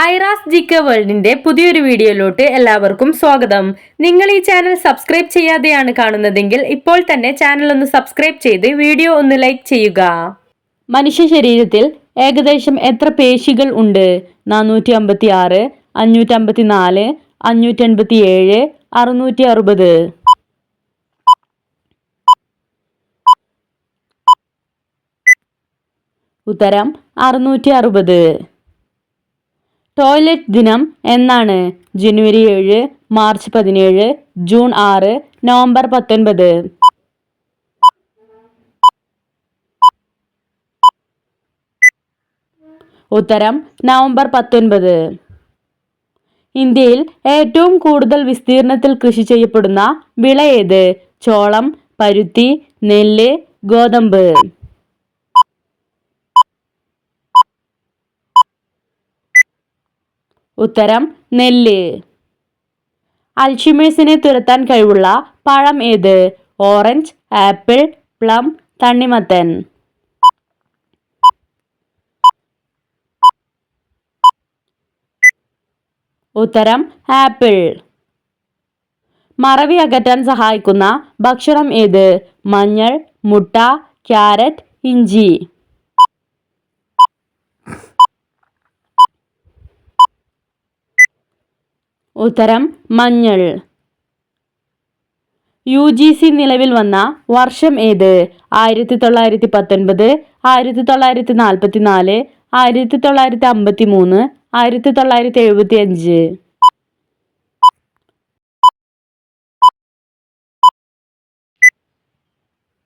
Aira's GK വേൾഡിന്റെ പുതിയൊരു വീഡിയോയിലോട്ട് എല്ലാവർക്കും സ്വാഗതം. നിങ്ങൾ ഈ ചാനൽ സബ്സ്ക്രൈബ് ചെയ്യാതെയാണ് കാണുന്നതെങ്കിൽ ഇപ്പോൾ തന്നെ ചാനൽ ഒന്ന് സബ്സ്ക്രൈബ് ചെയ്ത് വീഡിയോ ഒന്ന് ലൈക്ക് ചെയ്യുക. മനുഷ്യ ശരീരത്തിൽ ഏകദേശം എത്ര പേശികൾ ഉണ്ട്? 456, 554, 587, 660. ഉത്തരം 660. ടോയ്ലറ്റ് ദിനം എന്നാണ്? ജനുവരി 7, മാർച്ച് 17, ജൂൺ 6, നവംബർ 19. ഉത്തരം നവംബർ 19. ഇന്ത്യയിൽ ഏറ്റവും കൂടുതൽ വിസ്തീർണത്തിൽ കൃഷി ചെയ്യപ്പെടുന്ന വിള ഏത്? ചോളം, പരുത്തി, നെല്ല്, ഗോതമ്പ്. ഉത്തരം നെല്ല്. അൽഷിമേഴ്സിനെ തുരത്താൻ കഴിവുള്ള പഴം ഏത്? ഓറഞ്ച്, ആപ്പിൾ, പ്ലം, തണ്ണിമത്തൻ. ഉത്തരം ആപ്പിൾ. മറവി അകറ്റാൻ സഹായിക്കുന്ന ഭക്ഷണം ഏത്? മഞ്ഞൾ, മുട്ട, ക്യാരറ്റ്, ഇഞ്ചി. ഉത്തരം മഞ്ഞൾ. UGC നിലവിൽ വന്ന വർഷം ഏത്? 1919, 1944, 1953, 1975.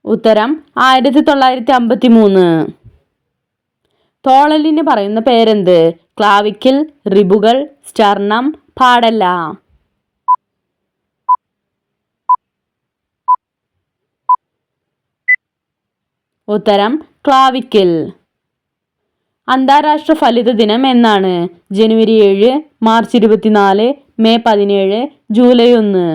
ഉത്തരം 1953. തോളലിന് പറയുന്ന പേരെന്ത്? ക്ലാവിക്കിൾ, റിബുകൾ, സ്റ്റർണം, പാടല്ല. ഉത്തരം ക്ലാവിക്കിൾ. അന്താരാഷ്ട്ര ഫലിത ദിനം എന്നാണ്? ജനുവരി 7, മാർച്ച് 24, മെയ് 17, ജൂലൈ 1.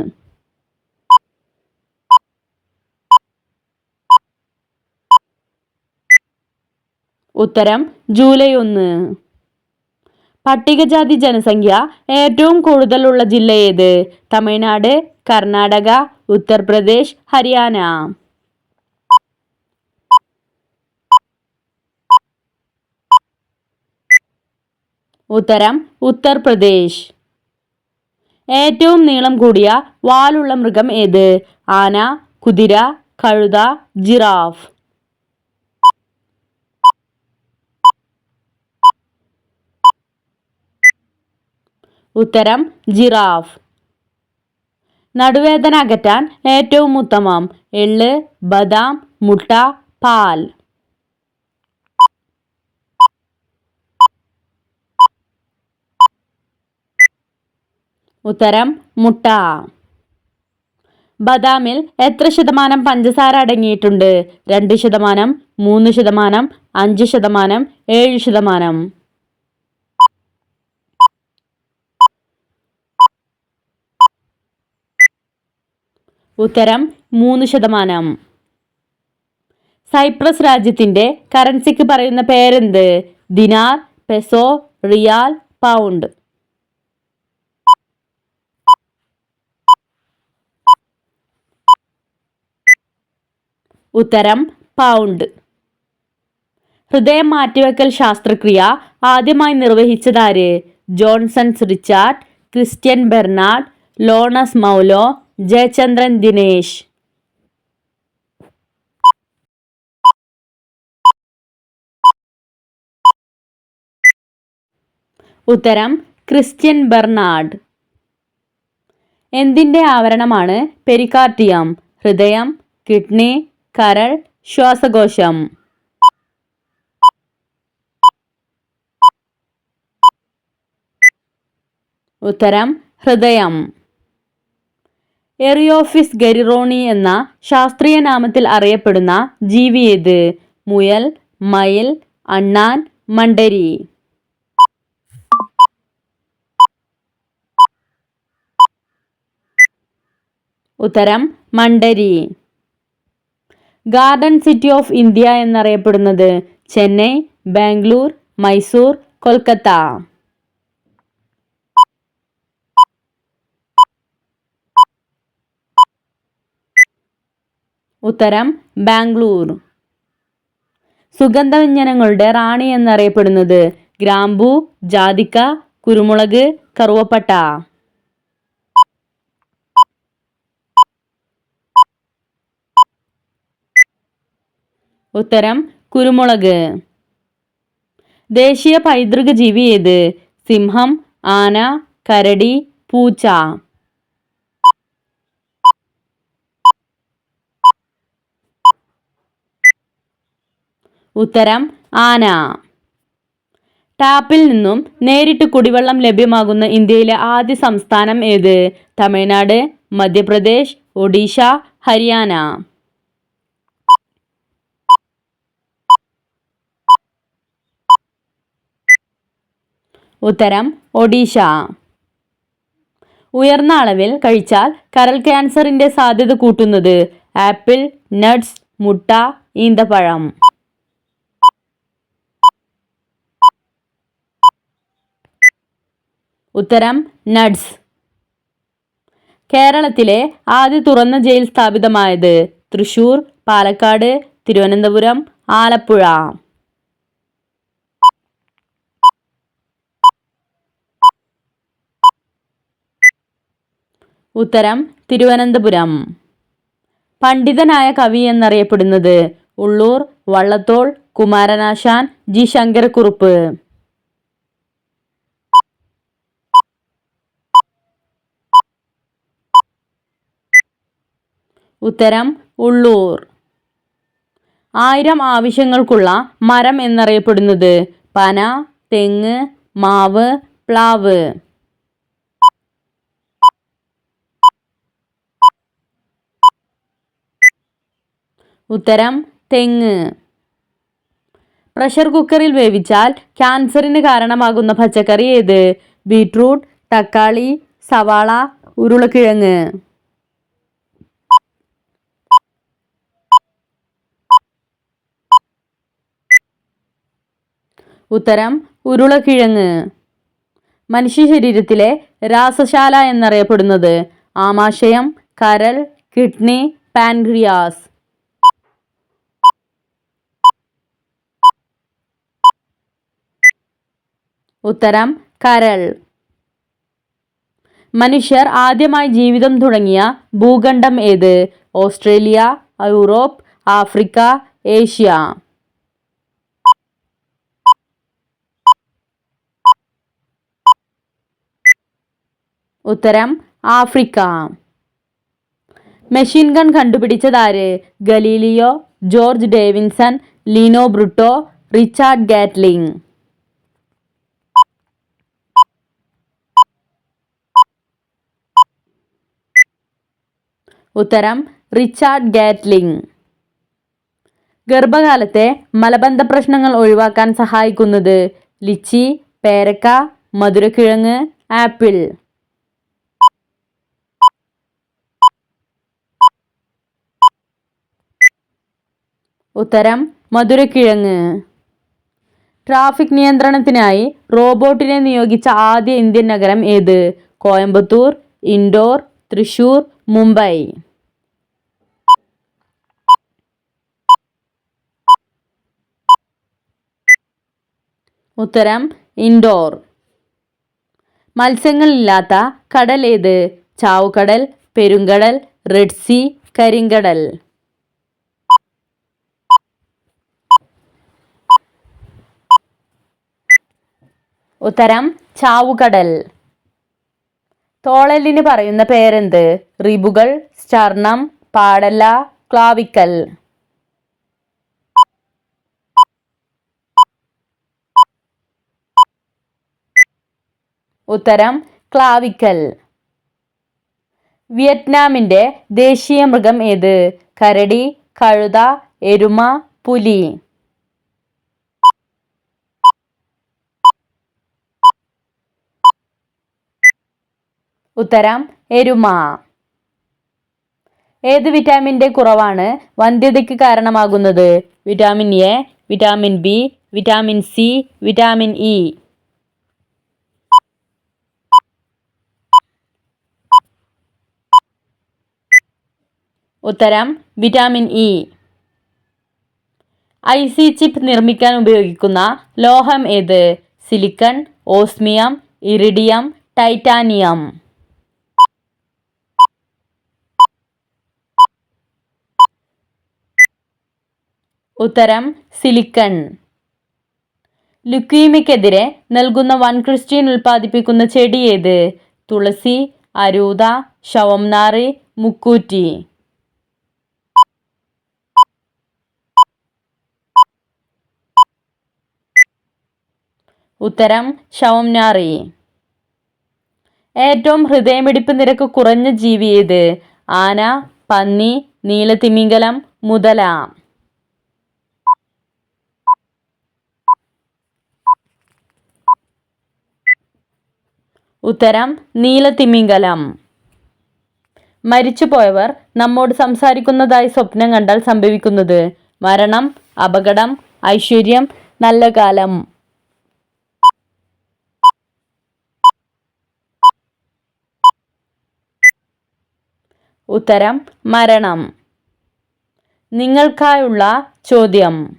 ഉത്തരം ജൂലൈ 1. പട്ടികജാതി ജനസംഖ്യ ഏറ്റവും കൂടുതലുള്ള ജില്ല ഏത്? തമിഴ്നാട്, കർണാടക, ഉത്തർപ്രദേശ്, ഹരിയാന. ഉത്തരം ഉത്തർപ്രദേശ്. ഏറ്റവും നീളം കൂടിയ വാലുള്ള മൃഗം ഏത്? ആന, കുതിര, കഴുത, ജിറാഫ്. ഉത്തരം ജിറാഫ്. നടുവേദന അകറ്റാൻ ഏറ്റവും ഉത്തമം? എള്ള്, ബദാം, മുട്ട, പാൽ. ഉത്തരം മുട്ട. ബദാമിൽ എത്ര ശതമാനം പഞ്ചസാര അടങ്ങിയിട്ടുണ്ട്? 2%, 3%, 5%, 7%. ഉത്തരം 3%. സൈപ്രസ് രാജ്യത്തിന്റെ കറൻസിക്ക് പറയുന്ന പേരെന്ത്? Dinar, peso, riyal, pound. ഉത്തരം പൗണ്ട്. ഹൃദയം മാറ്റിവെക്കൽ ശസ്ത്രക്രിയ ആദ്യമായി നിർവഹിച്ചതാര്? ജോൺസൺസ് റിച്ചാർഡ്, ക്രിസ്ത്യൻ ബെർനാഡ്, ലോണസ് മൗലോ, ജയചന്ദ്രൻ ദിനേശ്. ഉത്തരം ക്രിസ്ത്യൻ ബെർനാഡ്. എന്തിന്റെ ആവരണമാണ് പെരികാർഡിയം? ഹൃദയം, കിഡ്നി, കരൾ, ശ്വാസകോശം. ഉത്തരം ഹൃദയം. എറിയോഫിസ് ഗരിറോണി എന്ന ശാസ്ത്രീയ നാമത്തിൽ അറിയപ്പെടുന്ന ജീവി ഏത്? മുയൽ, മയിൽ, അണ്ണാൻ, മണ്ടരി. ഉത്തരം മണ്ടരി. ഗാർഡൻ സിറ്റി ഓഫ് ഇന്ത്യ എന്നറിയപ്പെടുന്നത്? ചെന്നൈ, ബാംഗ്ലൂർ, മൈസൂർ, കൊൽക്കത്ത. ഉത്തരം ബാംഗ്ലൂർ. സുഗന്ധവ്യഞ്ജനങ്ങളുടെ റാണി എന്നറിയപ്പെടുന്നത് ഗ്രാമ്പൂ, ജാതിക്ക, കുരുമുളക്, കറുവപ്പട്ട. ഉത്തരം കുരുമുളക്. ദേശീയ പൈതൃക ജീവി ഏത്? സിംഹം, ആന, കരടി, പൂച്ച. ഉത്തരം ആന. ടാപ്പിൽ നിന്നും നേരിട്ട് കുടിവെള്ളം ലഭ്യമാകുന്ന ഇന്ത്യയിലെ ആദ്യ സംസ്ഥാനം ഏത്? തമിഴ്നാട്, മധ്യപ്രദേശ്, ഒഡീഷ, ഹരിയാന. ഉത്തരം ഒഡീഷ. ഉയർന്ന അളവിൽ കഴിച്ചാൽ കരൾ ക്യാൻസറിന്റെ സാധ്യത കൂട്ടുന്നത്? ആപ്പിൾ, നട്ട്സ്, മുട്ട, ഈന്തപ്പഴം. ഉത്തരം നട്ട്സ്. കേരളത്തിലെ ആദ്യ തുറന്ന ജയിൽ സ്ഥാപിതമായത്? തൃശൂർ, പാലക്കാട്, തിരുവനന്തപുരം, ആലപ്പുഴ. ഉത്തരം തിരുവനന്തപുരം. പണ്ഡിതനായ കവി എന്നറിയപ്പെടുന്നത്? ഉള്ളൂർ, വള്ളത്തോൾ, കുമാരനാശാൻ, ജി ശങ്കരക്കുറുപ്പ്. ഉത്തരം ഉള്ളൂർ. 1000 ആവശ്യങ്ങൾക്കുള്ള മരം എന്നറിയപ്പെടുന്നത്? പന, തെങ്ങ്, മാവ്, പ്ലാവ്. ഉത്തരം തെങ്ങ്. പ്രഷർ കുക്കറിൽ വേവിച്ചാൽ ക്യാൻസറിന് കാരണമാകുന്ന പച്ചക്കറി ഏത്? ബീട്രൂട്ട്, തക്കാളി, സവാള, ഉരുളക്കിഴങ്ങ്. ഉത്തരം ഉരുളക്കിഴങ്ങ്. മനുഷ്യ ശരീരത്തിലെ രാസശാല എന്നറിയപ്പെടുന്നത്? ആമാശയം, കരൾ, കിഡ്നി, പാൻക്രിയാസ്. ഉത്തരം കരൾ. മനുഷ്യർ ആദ്യമായി ജീവിതം തുടങ്ങിയ ഭൂഖണ്ഡം ഏത്? Australia, Europe, Africa, Asia. ഉത്തരം ആഫ്രിക്ക. മെഷീൻ ഗൺ കണ്ടുപിടിച്ചതാര്? ഗലീലിയോ, ജോർജ് ഡേവിൻസൺ, ലീനോ ബ്രുട്ടോ, റിച്ചാർഡ് ഗാറ്റ്ലിംഗ്. ഉത്തരം റിച്ചാർഡ് ഗാറ്റ്ലിംഗ്. ഗർഭകാലത്തെ മലബന്ധ പ്രശ്നങ്ങൾ ഒഴിവാക്കാൻ സഹായിക്കുന്നത്? ലിച്ചി, പേരക്ക, മധുരക്കിഴങ്ങ്, ആപ്പിൾ. ഉത്തരം മധുരക്കിഴങ്ങ്. ട്രാഫിക് നിയന്ത്രണത്തിനായി റോബോട്ടിനെ നിയോഗിച്ച ആദ്യ ഇന്ത്യൻ നഗരം ഏത്? കോയമ്പത്തൂർ, ഇൻഡോർ, തൃശൂർ, മുംബൈ. ഉത്തരം ഇൻഡോർ. മത്സ്യങ്ങളില്ലാത്ത കടൽ ഏത്? ചാവുകടൽ, പെരുങ്കടൽ, റെഡ് സീ, കരിങ്കടൽ. ഉത്തരം ചാവുകടൽ. തോളെല്ലിന് പറയുന്ന പേരെന്ത്? റിബുകൾ, സ്റ്റർണം, പാടല്ല, ക്ലാവിക്കൽ. ഉത്തരം ക്ലാവിക്കൽ. വിയറ്റ്നാമിന്റെ ദേശീയ മൃഗം ഏത്? കരടി, കഴുത, എരുമ, പുലി. ഉത്തരം എരുമ. ഏത് വിറ്റാമിൻ്റെ കുറവാണ് വന്ധ്യതയ്ക്ക് കാരണമാകുന്നത്? Vitamin A, vitamin B, vitamin C, vitamin E. ഉത്തരം വിറ്റാമിൻ ഇ. IC ചിപ്പ് നിർമ്മിക്കാൻ ഉപയോഗിക്കുന്ന ലോഹം ഏത്? Silicon, osmium, iridium, titanium. ഉത്തരം സിലിക്കൺ. ലുക്കീമിയക്കെതിരെ നൽകുന്ന വൻക്രിസ്റ്റീൻ ഉൽപ്പാദിപ്പിക്കുന്ന ചെടി ഏത്? തുളസി, അരൂത, ശവംനാറി, മുക്കൂറ്റി. ഉത്തരം ശവംനാറി. ഏറ്റവും ഹൃദയമിടിപ്പ് നിരക്ക് കുറഞ്ഞ ജീവി ഏത്? ആന, പന്നി, നീലത്തിമിംഗലം, മുതല. ഉത്തരം നീലത്തിമിംഗലം. മരിച്ചുപോയവർ നമ്മോട് സംസാരിക്കുന്നതായി സ്വപ്നം കണ്ടാൽ സംഭവിക്കുന്നത്? മരണം, അപകടം, ഐശ്വര്യം, നല്ല കാലം. ഉത്തരം മരണം. നിങ്ങൾക്കായുള്ള ചോദ്യം.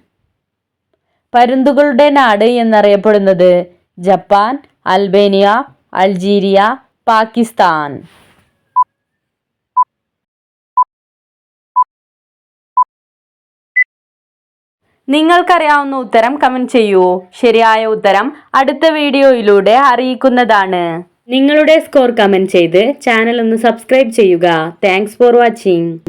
പരുന്തുകളുടെ നാട് എന്നറിയപ്പെടുന്നത്? Japan, Albania, Algeria, Pakistan. നിങ്ങൾക്കറിയാവുന്ന ഉത്തരം കമന്റ് ചെയ്യൂ. ശരിയായ ഉത്തരം അടുത്ത വീഡിയോയിലൂടെ അറിയിക്കുന്നതാണ്. നിങ്ങളുടെ സ്കോർ കമന്റ് ചെയ്ത് ചാനൽ ഒന്ന് സബ്സ്ക്രൈബ് ചെയ്യുക. Thanks for watching.